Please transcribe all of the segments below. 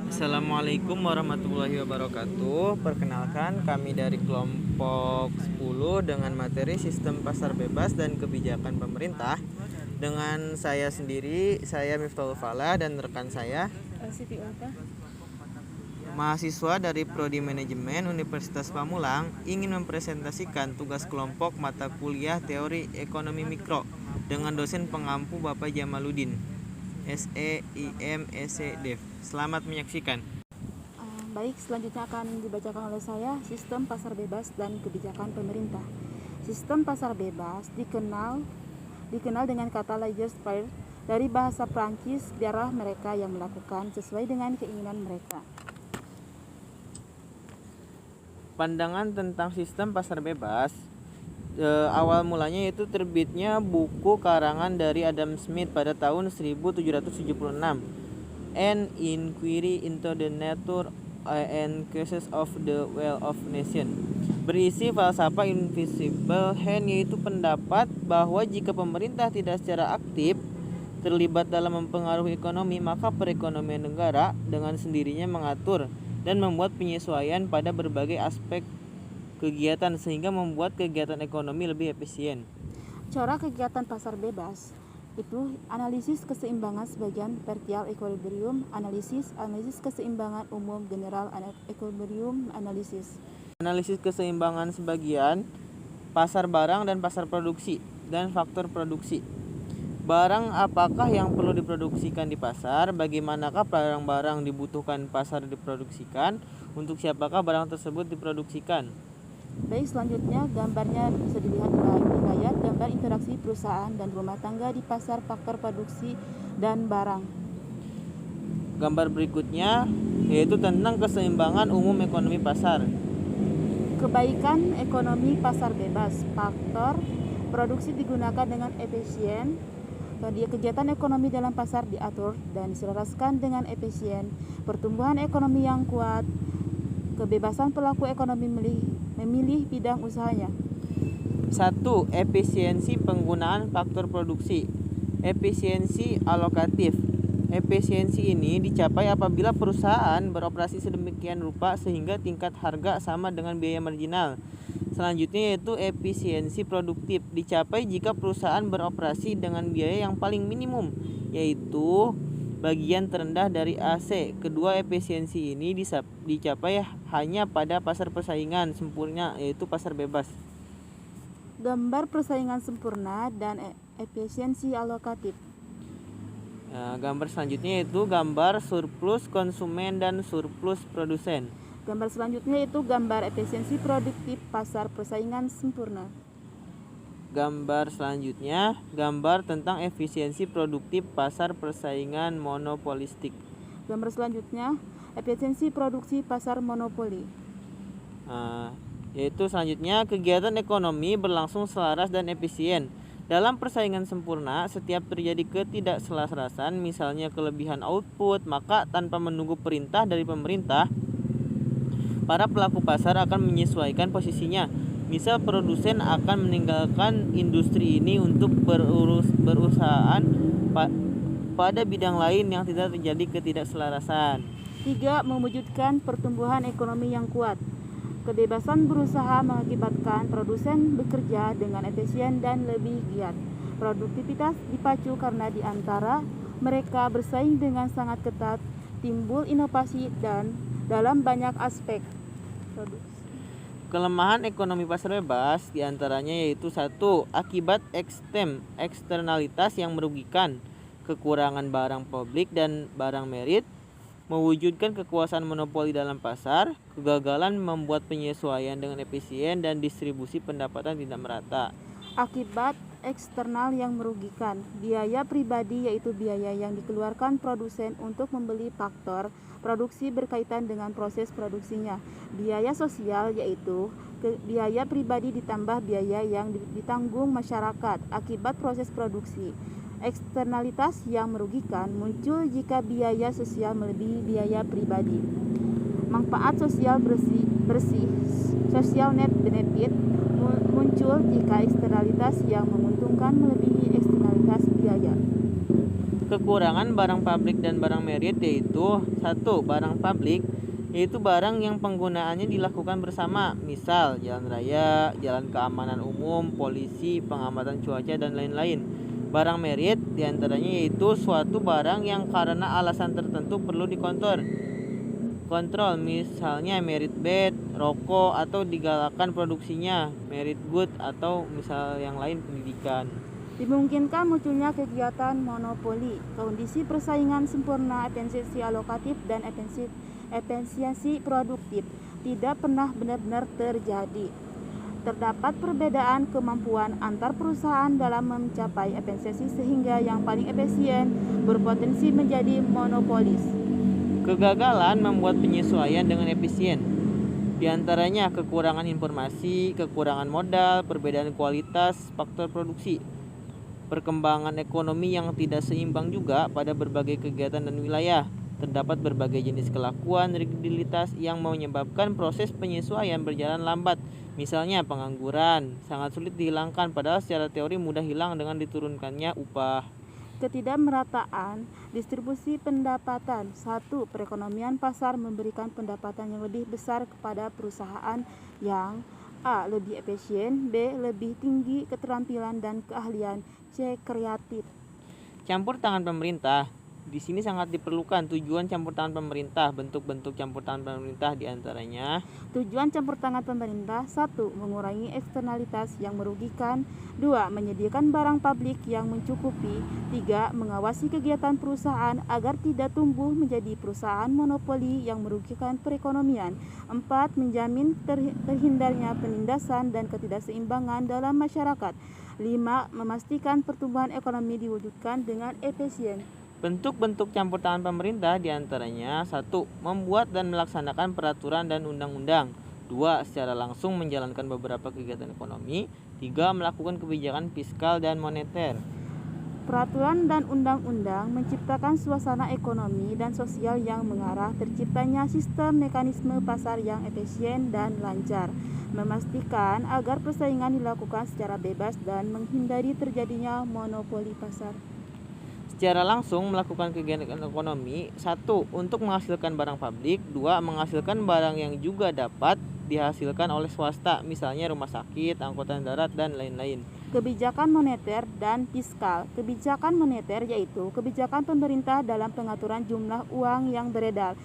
Assalamualaikum warahmatullahi wabarakatuh. Perkenalkan, kami dari kelompok 10 dengan materi sistem pasar bebas dan kebijakan pemerintah. Dengan saya sendiri, saya Miftahul Falah, dan rekan saya Siti Ulfa. mahasiswa dari Prodi Manajemen Universitas Pamulang, ingin mempresentasikan tugas kelompok mata kuliah Teori Ekonomi Mikro dengan dosen pengampu Bapak Jamaluddin, SEIM Dev. Selamat menyaksikan. Baik, selanjutnya akan dibacakan oleh saya sistem pasar bebas dan kebijakan pemerintah. Sistem pasar bebas dikenal dengan kata laissez-faire dari bahasa Prancis, biarlah mereka yang melakukan sesuai dengan keinginan mereka. Pandangan tentang sistem pasar bebas awal mulanya itu terbitnya buku karangan dari Adam Smith pada tahun 1776, An Inquiry into the Nature and Causes of the Wealth of Nation, berisi falsafah invisible hand, yaitu pendapat bahwa jika pemerintah tidak secara aktif terlibat dalam mempengaruhi ekonomi, maka perekonomian negara dengan sendirinya mengatur dan membuat penyesuaian pada berbagai aspek kegiatan sehingga membuat kegiatan ekonomi lebih efisien. Cara kegiatan pasar bebas itu analisis keseimbangan sebagian partial equilibrium analisis keseimbangan umum general equilibrium analisis Keseimbangan sebagian, pasar barang dan pasar produksi, dan faktor produksi. Barang apakah yang perlu diproduksikan di pasar? Bagaimanakah barang-barang dibutuhkan pasar diproduksikan? Untuk siapakah barang tersebut diproduksikan? Baik, selanjutnya gambarnya bisa dilihat di layar, gambar interaksi perusahaan dan rumah tangga di pasar, faktor produksi dan barang. Gambar berikutnya yaitu tentang keseimbangan umum ekonomi pasar. Kebaikan ekonomi pasar bebas, faktor produksi digunakan dengan efisien. Kegiatan ekonomi dalam pasar diatur dan diselaraskan dengan efisien. Pertumbuhan ekonomi yang kuat, kebebasan pelaku ekonomi memilih bidang usahanya. 1. Efisiensi penggunaan faktor produksi. Efisiensi alokatif. Efisiensi ini dicapai apabila perusahaan beroperasi sedemikian rupa sehingga tingkat harga sama dengan biaya marginal. Selanjutnya yaitu efisiensi produktif, dicapai jika perusahaan beroperasi dengan biaya yang paling minimum, yaitu bagian terendah dari AC. Kedua efisiensi ini dicapai hanya pada pasar persaingan sempurna, yaitu pasar bebas. Gambar persaingan sempurna dan efisiensi alokatif. Gambar selanjutnya yaitu gambar surplus konsumen dan surplus produsen. Gambar selanjutnya itu gambar efisiensi produktif pasar persaingan sempurna. Gambar selanjutnya gambar tentang efisiensi produktif pasar persaingan monopolistik. Gambar selanjutnya efisiensi produksi pasar monopoli. Yaitu selanjutnya kegiatan ekonomi berlangsung selaras dan efisien. Dalam persaingan sempurna, setiap terjadi ketidakselarasan, misalnya kelebihan output, maka tanpa menunggu perintah dari pemerintah, para pelaku pasar akan menyesuaikan posisinya. Misal produsen akan meninggalkan industri ini untuk berusahaan pada bidang lain yang tidak terjadi ketidakselarasan. 3. Mewujudkan pertumbuhan ekonomi yang kuat. Kebebasan berusaha mengakibatkan produsen bekerja dengan efisien dan lebih giat. Produktivitas dipacu karena di antara mereka bersaing dengan sangat ketat, timbul inovasi dan dalam banyak aspek produksi. Kelemahan ekonomi pasar bebas diantaranya yaitu 1. Akibat eksternalitas yang merugikan, kekurangan barang publik dan barang merit, mewujudkan kekuasaan monopoli dalam pasar, kegagalan membuat penyesuaian dengan efisien, dan distribusi pendapatan tidak merata. Akibat eksternal yang merugikan, biaya pribadi yaitu biaya yang dikeluarkan produsen untuk membeli faktor produksi berkaitan dengan proses produksinya. Biaya sosial yaitu biaya pribadi ditambah biaya yang ditanggung masyarakat akibat proses produksi. Eksternalitas yang merugikan muncul jika biaya sosial melebihi biaya pribadi. Manfaat sosial bersih social net benefit muncul jika eksternalitas yang menguntungkan melebihi eksternalitas biaya. Kekurangan barang pabrik dan barang merit yaitu: 1. Barang pabrik yaitu barang yang penggunaannya dilakukan bersama, misal jalan raya, jalan keamanan umum, polisi, pengamatan cuaca, dan lain-lain. Barang merit diantaranya yaitu suatu barang yang karena alasan tertentu perlu kontrol, misalnya merit bed, rokok, atau digalakkan produksinya, merit good, atau misal yang lain pendidikan. Dimungkinkan munculnya kegiatan monopoli, kondisi persaingan sempurna, efisiensi alokatif, dan efisiensi produktif tidak pernah benar-benar terjadi. Terdapat perbedaan kemampuan antar perusahaan dalam mencapai efisiensi sehingga yang paling efisien berpotensi menjadi monopolis. Kegagalan membuat penyesuaian dengan efisien. Di antaranya kekurangan informasi, kekurangan modal, perbedaan kualitas, faktor produksi. Perkembangan ekonomi yang tidak seimbang juga pada berbagai kegiatan dan wilayah. Terdapat berbagai jenis kelakuan rigiditas yang menyebabkan proses penyesuaian berjalan lambat. Misalnya pengangguran, sangat sulit dihilangkan padahal secara teori mudah hilang dengan diturunkannya upah. Ketidakmerataan distribusi pendapatan. 1. Perekonomian pasar memberikan pendapatan yang lebih besar kepada perusahaan yang A. Lebih efisien, B. Lebih tinggi keterampilan dan keahlian, C. Kreatif. Campur tangan pemerintah. Di sini sangat diperlukan tujuan campur tangan pemerintah. Bentuk-bentuk campur tangan pemerintah diantaranya: Tujuan campur tangan pemerintah: 1. Mengurangi eksternalitas yang merugikan, 2. Menyediakan barang publik yang mencukupi, 3. Mengawasi kegiatan perusahaan agar tidak tumbuh menjadi perusahaan monopoli yang merugikan perekonomian, 4. Menjamin terhindarnya penindasan dan ketidakseimbangan dalam masyarakat, 5. Memastikan pertumbuhan ekonomi diwujudkan dengan efisien. bentuk-bentuk campur tangan pemerintah diantaranya: 1. Membuat dan melaksanakan peraturan dan undang-undang, 2. Secara langsung menjalankan beberapa kegiatan ekonomi, 3. Melakukan kebijakan fiskal dan moneter. Peraturan dan undang-undang menciptakan suasana ekonomi dan sosial yang mengarah terciptanya sistem mekanisme pasar yang efisien dan lancar, memastikan agar persaingan dilakukan secara bebas dan menghindari terjadinya monopoli pasar. Secara langsung melakukan kegiatan ekonomi: 1. Untuk menghasilkan barang publik, 2. Menghasilkan barang yang juga dapat dihasilkan oleh swasta, misalnya rumah sakit, angkutan darat, dan lain-lain. Kebijakan moneter dan fiskal. Kebijakan moneter yaitu kebijakan pemerintah dalam pengaturan jumlah uang yang beredar.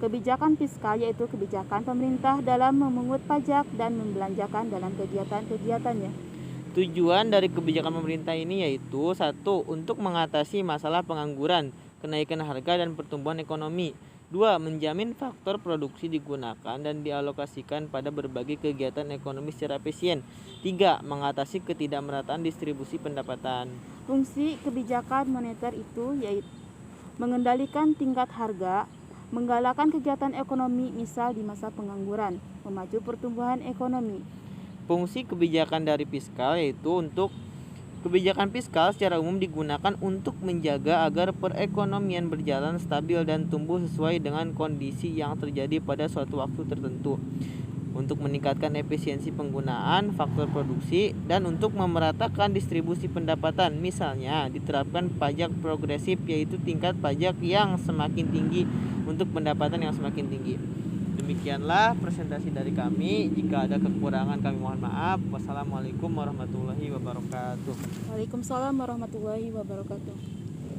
Kebijakan fiskal yaitu kebijakan pemerintah dalam memungut pajak dan membelanjakan dalam kegiatan-kegiatannya. Tujuan dari kebijakan pemerintah ini yaitu: 1. Untuk mengatasi masalah pengangguran, kenaikan harga, dan pertumbuhan ekonomi, 2. Menjamin faktor produksi digunakan dan dialokasikan pada berbagai kegiatan ekonomi secara efisien, 3. Mengatasi ketidakmerataan distribusi pendapatan. Fungsi kebijakan moneter itu yaitu mengendalikan tingkat harga, menggalakkan kegiatan ekonomi misal di masa pengangguran, memacu pertumbuhan ekonomi. Fungsi kebijakan dari fiskal yaitu untuk kebijakan fiskal secara umum digunakan untuk menjaga agar perekonomian berjalan stabil dan tumbuh sesuai dengan kondisi yang terjadi pada suatu waktu tertentu, untuk meningkatkan efisiensi penggunaan faktor produksi, dan untuk memeratakan distribusi pendapatan. Misalnya diterapkan pajak progresif yaitu tingkat pajak yang semakin tinggi untuk pendapatan yang semakin tinggi. Demikianlah presentasi dari kami. Jika ada kekurangan kami mohon maaf. Wassalamualaikum warahmatullahi wabarakatuh. Waalaikumsalam warahmatullahi wabarakatuh.